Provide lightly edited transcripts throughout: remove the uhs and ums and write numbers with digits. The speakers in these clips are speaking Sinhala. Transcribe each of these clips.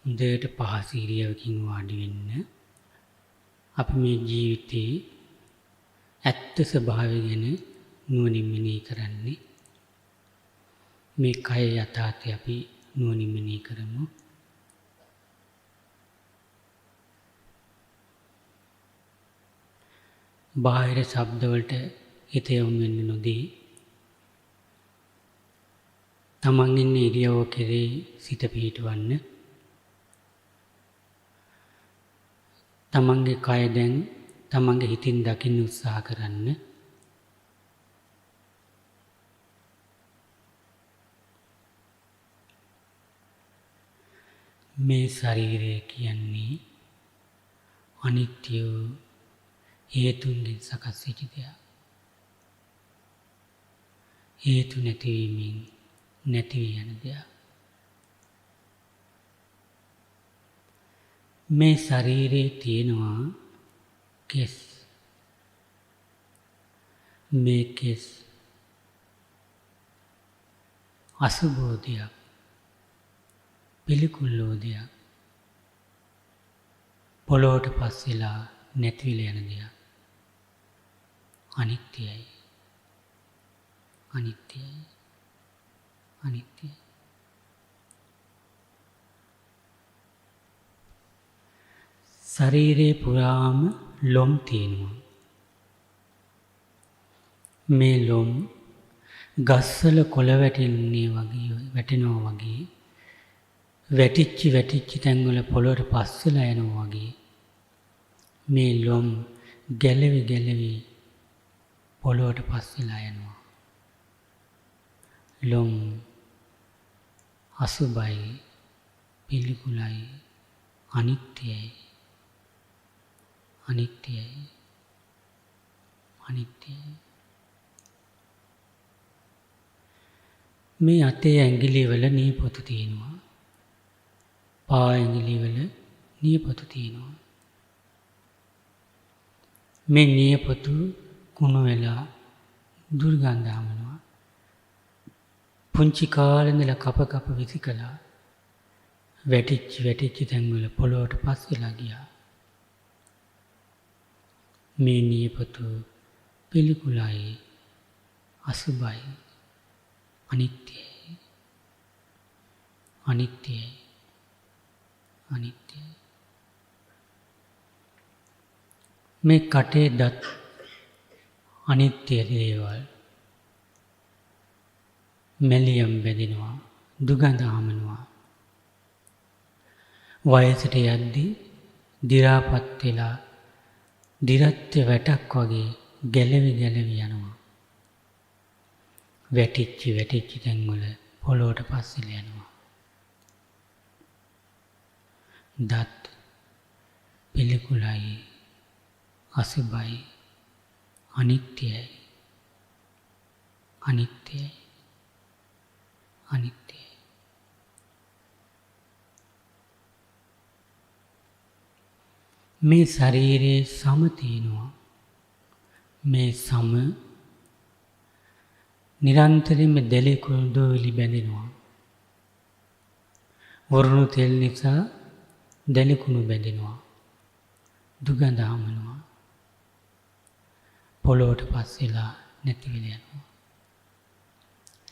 හොඳට පහසු ඉරියව්වකින් වාඩි වෙන්න. අපි මේ ජීවිතේ ඇත්ත ස්වභාවය ගැන නුවණින් මෙනෙහි කරන්නේ. මේ කය යථාර්ථය අපි නුවණින් මෙනෙහි කරමු. බාහිර ශබ්දවලට හිත යොමු වෙන්න නොදී තමන් ඉන්න ඉරියව්ව කෙරෙහි සිත පිහිටවන්න. තමන්ගේ කය දැන් තමන්ගේ හිතින් දකින්න උත්සාහ කරන්න. මේ ශරීරය කියන්නේ අනිත්‍ය හේතුන්ගෙන් සකස් වෙච්ච දෙයක්. හේතු නැතිවීමෙන් නැති වී යන දෙයක්. මේ ශරීරයේ තියෙනවා කෙස්. මේ කෙස් අසුබෝ දෙයක්, පිළිකුල්ලෝ දෙයක්, පොළොවට පස් වෙලා නැතිවිලා යන දෙයක්. අනිත්‍යයි. අනිත්‍යයි. අනිත්‍යයි. ශරීරේ පුරාම ලොම් තියෙනවා. මේ ලොම් ගස්වල කොළ වැටෙනවා වගේ වැටිච්ච තැන්වල පොළොවට පස් වෙලා යනවා වගේ මේ ලොම් ගැලවි පොළොවට පස් වෙලා යනවා. ලොම් අසුබයි, පිළිකුලයි, අනිත්‍යයි. අනිත්‍යයි. අනිත්‍යයි. මේ අතේ ඇඟිලිවල නියපොතු තියෙනවා. පා ඇඟිලිවල නියපොතු තියෙනවා. මේ නියපොතු කුණු වෙලා දුර්ගන්ධ හමනවා. පුංචි කාලේ ඉඳලා කප විසි කළා. වැටිච්ච තැන්වල පොළොවට පස් වෙලා ගියා. මේ නියපොතු පිළිකුලයි, අසුබයි, අනිත්‍යයි. අනිත්‍යයි. අනිත්‍යයි. මේ කටේ දත් අනිත්‍ය දේවල්. මෙලියම් බැඳෙනවා, දුගඳ හමනවා. වයසට යද්දී දිරාපත් වෙලා දිරත්‍ය වැටක් වගේ ගැලවි යනවා. වැටිච්ච තැන්වල පොළොවට පස් වෙලා යනවා. දත් පිළිකුලයි, අසුබයි, අනිත්‍යයි. අනිත්‍යයි. අනිත්‍යයි. මේ ශරීරයේ සම තියෙනවා. මේ සම නිරන්තරයෙන්ම දැලකුණු දෝවිලි බැඳෙනවා. වරුණු තෙල් නිසා දැලකුණු බැඳෙනවා. දුගඳ හමනවා. පොළොවට පස් වෙලා නැති වෙලා යනවා.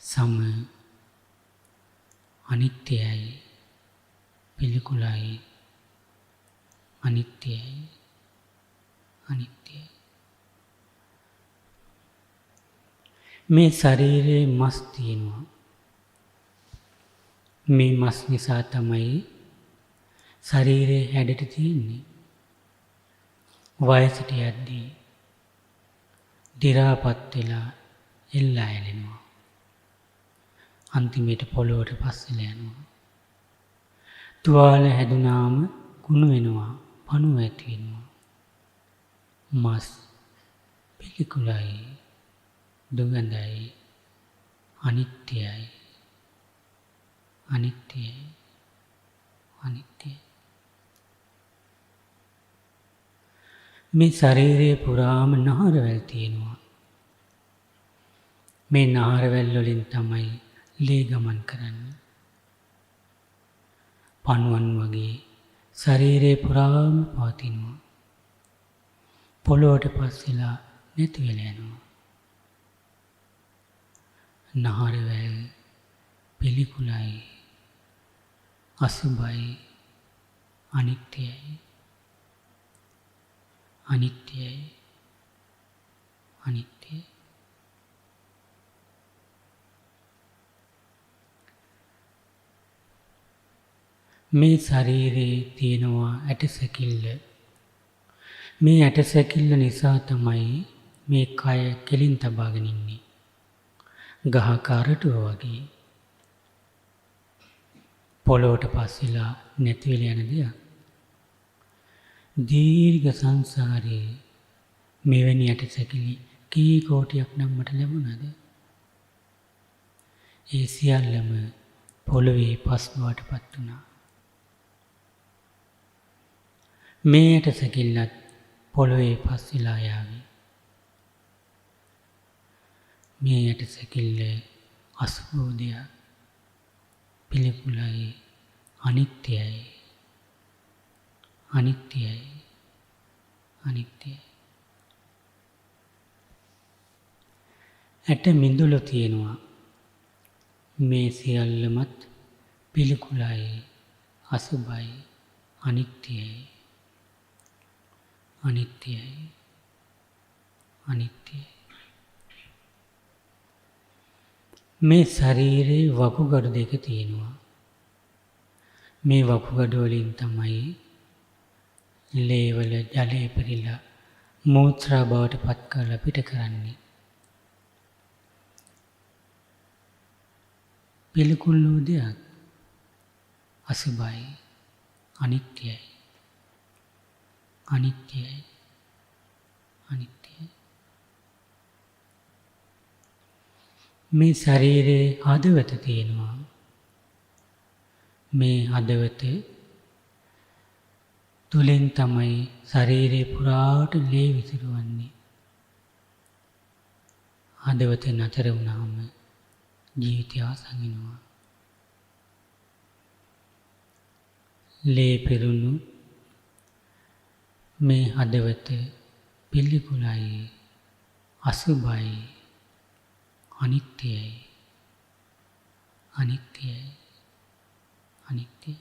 සම අනිත්‍යයි, පිළිකුලයි, අනිත්‍යයි. අනිත්‍යයි. මේ ශරීරයේ මස් තියෙනවා. මේ මස් නිසා තමයි ශරීරයේ හැඩට තියෙන්නේ. වයසට යද්දී දිරාපත් වෙලා එල්ලා ඇලෙනවා. අන්තිමේට පොළොවට පස් වෙලා යනවා. තුවාල හැදුනාම කුණු වෙනවා, පණුව ඇති වෙනවා. මස් පිළිකුලයි, දුගඳයි, අනිත්‍යයි. අනිත්‍යයි. අනිත්‍යයි. මේ ශරීරයේ පුරාම නහරවැල් තියෙනවා. මේ නහරවැල් වලින් තමයි ලේ ගමන් කරන්නේ. පණුවන් වගේ ශරීරේ පුරාම පවතිනවා. පොළොවට පස් වෙලා නැති වෙලා යනවා. නහරවැල් පිළිකුලයි, අසුභයි, අනිත්‍යයි, අනිත්‍යයි, අනිත්‍යයි. මේ ශරීරයේ තියෙනවා ඇටසැකිල්ල. මේ ඇටසැකිල්ල නිසා තමයි මේ කය කෙලින් තබාගෙන ඉන්නේ. ගහක අරටුව වගේ පොළොවට පස් වෙලා නැති වෙලා යන දෙයක්. දීර්ඝ සංසාරයේ මෙවැනි ඇටසැකිලි කී කෝටියක් නම් මට ලැබුණාද? ඒ සියල්ලම පොළොවේ පස් බවට පත් වුණා. මේ ඇටසැකිල්ලත් පොළොවේ පස් වෙලා යාවි. මේ ඇටසැකිල්ල අසුභෝදයක්, පිළිකුලයි, අනිත්‍යයි, අනිත්‍යයි, අනිත්‍යයි. ඇට මිදුළු තියෙනවා. මේ සියල්ලමත් පිළිකුලයි, අසුභයි, අනිත්‍යයි, අනිත්‍යයි, අනිත්‍යයි. මේ ශරීරයේ වකුගඩු දෙක තියෙනවා. මේ වකුගඩු වලින් තමයි ලේවල ජලය පෙරිලා මූත්‍රා බවට පත් කරලා පිට කරන්නේ. පිළිකුල් වූ දෙයක් අසුභයි, අනිත්‍යයි, අනිත්‍යයි, අනිත්‍යයි. මේ ශරීරයේ හදවත තියෙනවා. මේ හදවත තුලින් තමයි ශරීරේ පුරාට ලේ විසිරවන්නේ. හදවත නතර වුණාම ජීවිතය අවසන් වෙනවා. ලේ පෙරුණු මේ හදවත පිළිකුලයි, අසුභයි, අනිත්‍යයි, අනිත්‍යයි, අනිත්‍යයි.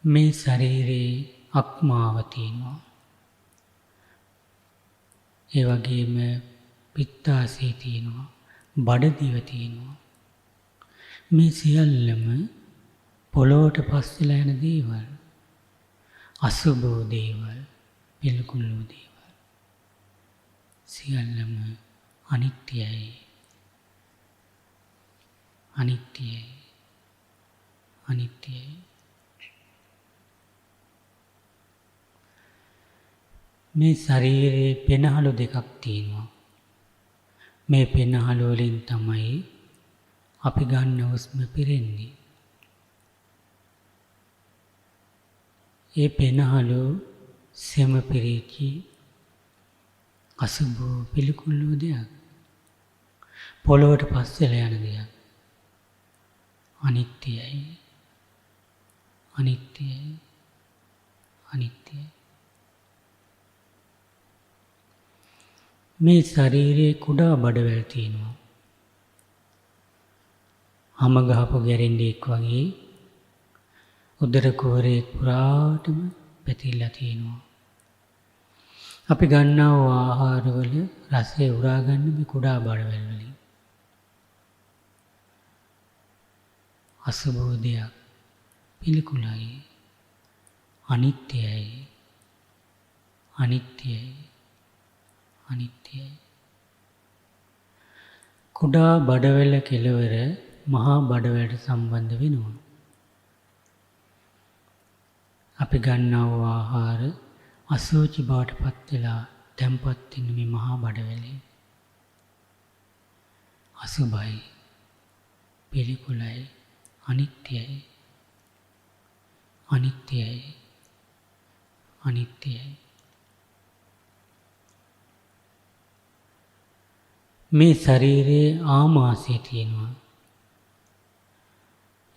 මේ ශරීරයේ අක්මාව තියෙනවා. ඒ වගේම පිත්තාශය තියෙනවා, බඩදිව තියෙනවා. මේ සියල්ලම පොළොවට පස් වෙලා යන දේවල්, අසුභ දේවල්, පිළිකුල් වූ දේවල්. සියල්ලම අනිත්‍යයි, අනිත්‍යයි, අනිත්‍යයි. මේ ශරීරයේ පෙනහළු දෙකක් තියෙනවා. මේ පෙනහළු වලින් තමයි අපි ගන්න හුස්ම පිරෙන්නේ. ඒ පෙනහළු සෙම පිරිච්චි අසුභ පිළිකුල් වූ දෙයක්. පොළොවට පස් වෙලා යන දෙයක්. අනිත්‍යයි, අනිත්‍යයි, අනිත්‍යයි. මේ ශරීරයේ කුඩා බඩවැල් තියෙනවා. හම ගහපු ගැරෙන්ඩෙක් වගේ උදර කුහරේ පුරාටම පැතිරලා තියෙනවා. අපි ගන්නා වූ ආහාරවල රසය උරාගන්න මේ කුඩා බඩවැල් වලින්. අසුභ දෙයක්, පිළිකුලයි, අනිත්‍යයි, අනිත්‍යයි, අනිත්‍යයි. කුඩා බඩවැල කෙළවර මහා බඩවැලට සම්බන්ධ වෙනවා. අපි ගන්නා වූ ආහාර අසුචි බවට පත් වෙලා තැම්පත් වෙන මේ මහා බඩවැලේ. අසුභයි, පිළිකුලයි, අනිත්‍යයි, අනිත්‍යයි, අනිත්‍යයි. මේ ශරීරයේ ආමාශය තියෙනවා.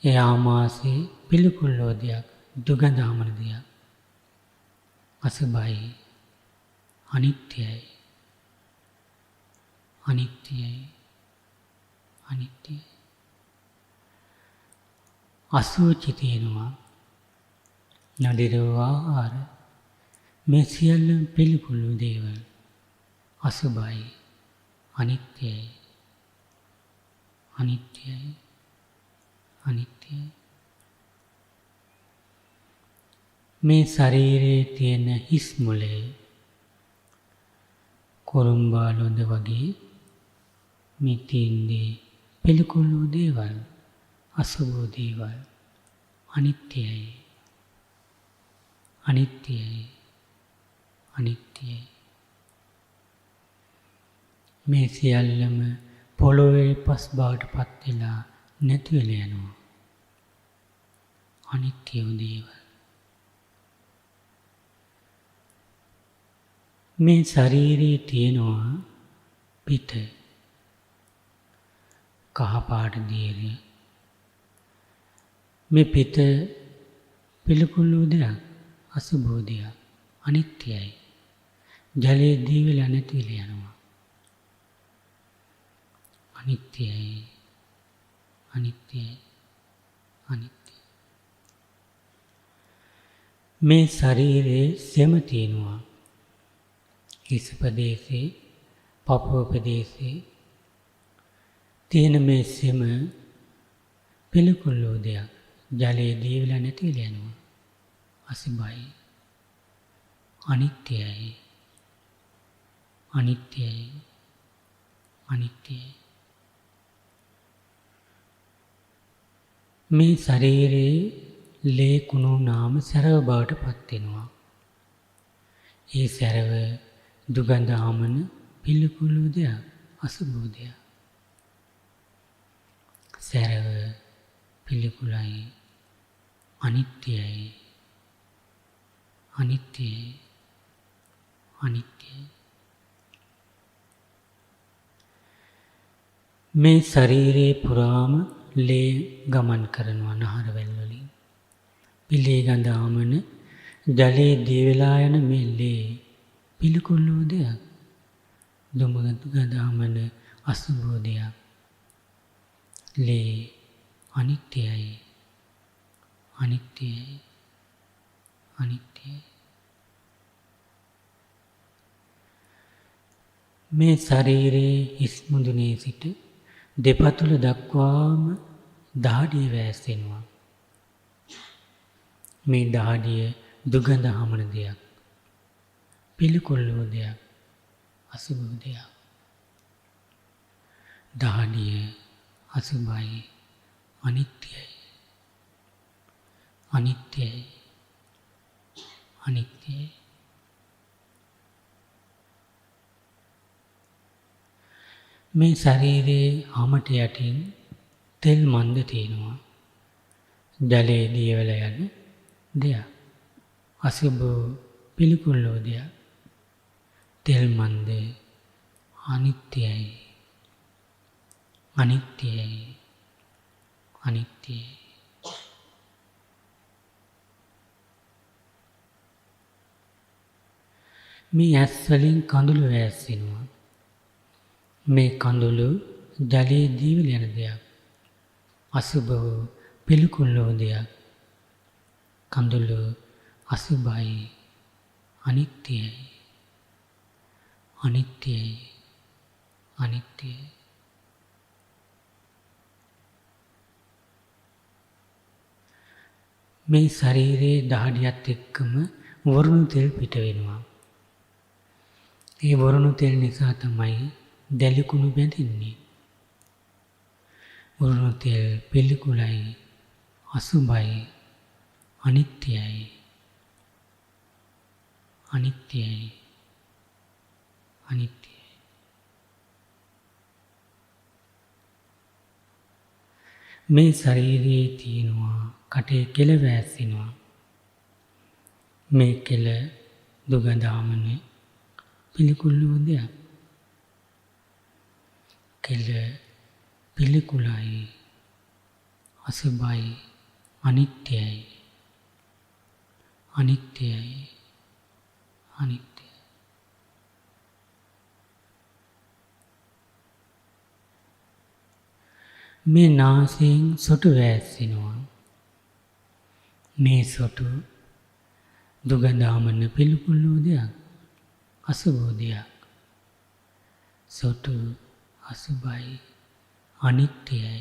ඒ ආමාශය පිළිකුල්ලෝ දෙයක්, දුගඳ හමන දෙයක්, අසුභයි, අනිත්‍යයි, අනිත්‍යයි, අනිත්‍යයි. අසුචි තියෙනවා, නඩිරෝ ආහාර, මේ සියල්ල පිළිකුල්ලු දේවල්, අසුභයි, අනිත්‍යයි, අනිත්‍යයි, අනිත්‍යයි. මේ ශරීරයේ තියෙන හිස් මොළය කුරුම්බා ලොඳ වගේ මේ තියෙන්නේ පිළිකුල් වූ දේවල්, අසුභ වූ දේවල්, අනිත්‍යයි, අනිත්‍යයි, අනිත්‍යයි. මේ සියල්ලම පොළොවේ පස් බවට පත් වෙලා නැති වෙලා යනවා. අනිත්‍ය වූ දේවල්. මේ ශරීරයේ තියෙනවා පිට, කහපාට දියර. මේ පිට පිළිකුල් වූ දෙයක්, අසුභ වූ දෙයක්, අනිත්‍යයි. ජලයේ දී වෙලා නැති වෙලා යනවා. අනිත්‍යයි, අනිත්‍යයි, අනිත්‍යයි. මේ ශරීරයේ සෙම තියෙනවා. හිස් ප්‍රදේශේ, පපුව ප්‍රදේශේ තියෙන මේ සෙම පිළිකුල් වූ දෙයක්, ජලයේ දී වෙලා නැති වෙලා යනවා. අසුභයි, අනිත්‍යයි, අනිත්‍යයි, අනිත්‍යයි. මේ ශරීරයේ ලේ කුණු නාම සැරව බවට පත් වෙනවා. ඒ සැරව දුගඳ හමන පිළිකුල් වූ දෙයක්, අසුභ වූ දෙයක්. සැරව පිළිකුලයි, අනිත්‍යයි, අනිත්‍යයි, අනිත්‍යයි. මේ ශරීරයේ පුරාම ලේ ගමන් කරනවා නහරවැල් වලින්. පිලේ ගඳ හමන ජලයේ දී වෙලා යන මේ ලේ පිළිකුල් වූ දෙයක්, දුමගඳ හමන අසුභ වූ දෙයක්. ලේ අනිත්‍යයි, අනිත්‍යයි, අනිත්‍යයි. මේ ශරීරයේ හිස් මුදුනේ සිට දෙපතුල දක්වාම දහඩිය වැස්සෙනවා. මේ දහඩිය දුගඳ හමන දෙයක්, පිළිකුල් වූ දෙයක්, අසුභ වූ දෙයක්. දහඩිය අසුභයි, අනිත්‍යයි, අනිත්‍යයි, අනිත්‍යයි. මේ ශරීරයේ හමට යටින් තෙල් මන්ද තියෙනවා. ජලයේ දී වෙලා යන දෙයක්, අසුභ පිළිකුල් වූ දෙයක්. තෙල් මන්ද අනිත්‍යයි, අනිත්‍යයි, අනිත්‍යයි. මේ ඇස් වලින් කඳුළු වැස්සෙනවා. මේ කඳුළු ජලයේ දී වෙලා යන දෙයක්, අසුභ වූ පිළිකුල් වූ දෙයක්. කඳුළු අසුභයි, අනිත්‍යයි, අනිත්‍යයි, අනිත්‍යයි. මේ ශරීරයේ දහඩියත් එක්කම වරුණු තෙල් පිට වෙනවා. ඒ වරුණු තෙල් නිසා තමයි දැලිකුණු බැඳින්නේ. වරුණු තෙල් පිළිකුලයි, අසුභයි, අනිත්‍යයි, අනිත්‍යයි, අනිත්‍යයි. මේ ශරීරයේ තියෙනවා කටේ කෙල වැස්සෙනවා. මේ කෙල දුගඳ හමන පිළිකුල් වූ දෙයක්. කෙල පිළිකුලයි, අසුභයි, අනිත්‍යයි, අනිත්‍යයි, අනිත්‍යයි. මේ නාසයෙන් සොටු වැස්සෙනවා. මේ සොටු දුගඳාමන පිළිකුල් වූ දෙයක්, අසුභ වූ දෙයක්. සොටු අසුභයි, අනිත්‍යයි,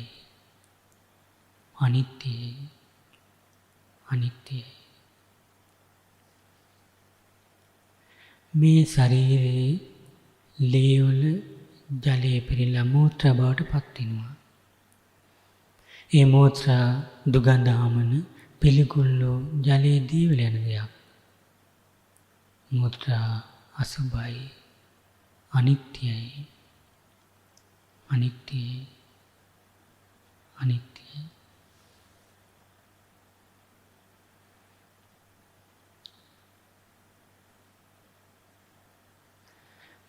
අනිත්‍යයි, අනිත්‍යයි. මේ ශරීරයේ ලේවල ජලය පිරීලා මූත්‍රා බවට පත් වෙනවා. ඒ මූත්‍රා දුගඳාමන පිළිකුල් වූ ජලයේ දීවල යන දෙයක්. මූත්‍රා අසුභයි, අනිත්‍යයි, අනිත්‍යයි, අනිත්‍යයි.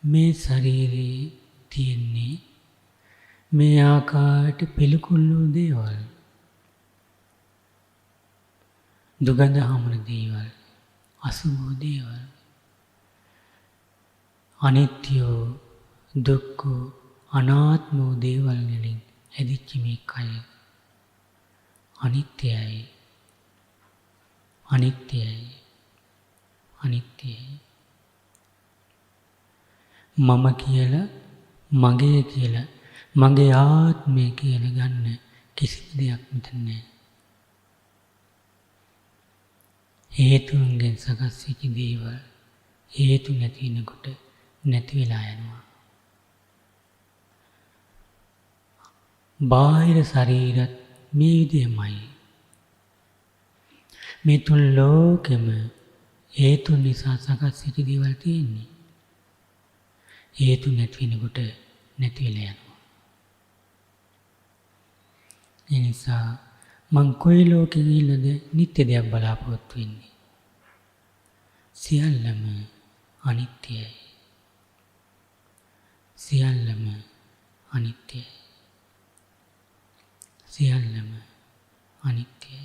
මේ ශරීරයේ තියෙන්නේ මේ ආකාරයට පිළිකුල් වූ දේවල්, දුගඳ හමුන දේවල්, අසුභ වූ දේවල්, අනිත්‍යෝ දුක්ඛෝ අනාත්ම වූ දේවල් වලින් හැදිච්ච මේ කය අනිත්‍යයි, අනිත්‍යයි, අනිත්‍යයි. මම කියලා, මගේ කියලා, මගේ ආත්මය කියලා ගන්න කිසිම දෙයක් මෙතන නැහැ. හේතුන්ගෙන් සකස් වෙච්ච දේවල් හේතු නැති වෙනකොට නැති වෙලා යනවා. බාහිර ශරීරත් මේ විදිහමයි. මේ තුන් ලෝකෙම හේතුන් නිසා සකස් වෙච්ච දේවල් තියෙන්නේ. හේතු නැති වෙනකොට නැති වෙලා යනවා. ඒ නිසා මං කොයි ලෝකෙ ගිහිල්ලාද නිත්‍ය දෙයක් බලාපොරොත්තු වෙන්නේ. සියල්ලම අනිත්‍යයි. සියල්ලම අනිත්‍යයි. සියල්ලම අනිත්‍යයි.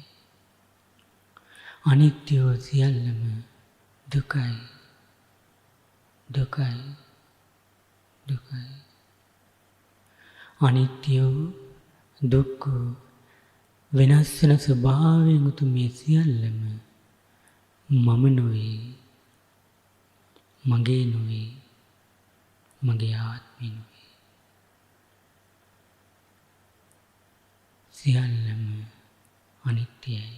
අනිත්‍යෝ සියල්ලම දුකයි. දුකයි. දුකයි. අනිත්‍යෝ දුක්ඛෝ වෙනස් වෙන ස්වභාවයෙන් උතු මේ සියල්ලම මම නොවේ, මගේ නොවේ, මගේ ආත්මය නොවේ. සියල්ලම අනිත්‍යයි.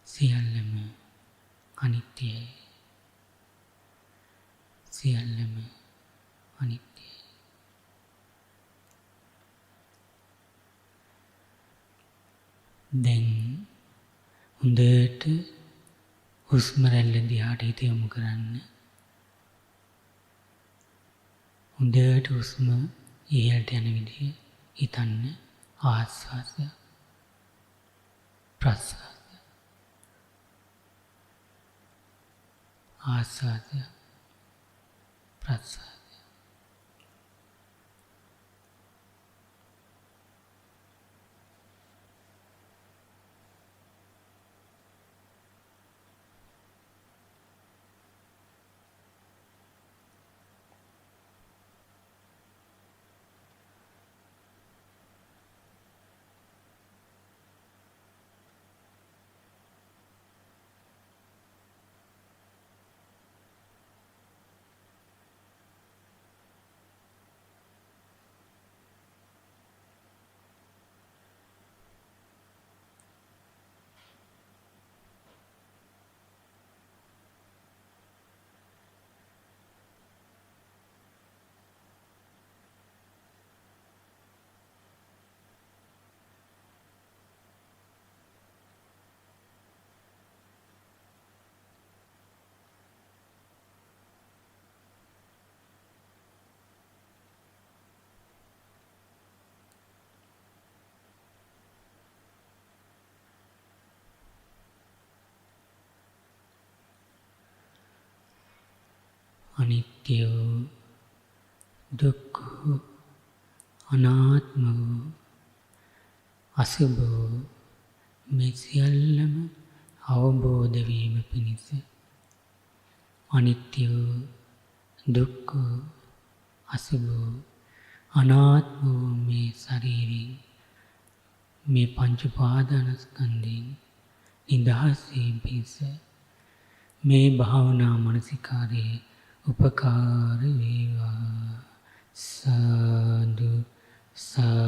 සියල්ලම අනිත්‍යයි. සියල්ලම අනිත්‍යයි. දැන් හොඳට හුස්ම රැල්ල දිහාට හිත යොමු කරන්න. හොඳට හුස්ම ඉහළට යන විදිහ හිතන්න. ආස්වාස ප්‍රස්වාස, ආස්වාස ප්‍රස්වාස. අනිත්‍යෝ දුක්ඛ අනාත්ම වූ අසුභ වූ මේ සියල්ලම අවබෝධ වීම පිණිස අනිත්‍ය වූ දුක්ඛ වූ අසුභ වූ අනාත්ම වූ මේ ශරීරයෙන් මේ පංච උපාදානස්කන්ධයෙන් නිදහස් වීම පිණිස මේ භාවනා මනසිකාරයේ උපකාර වේවා. සාදු සාදු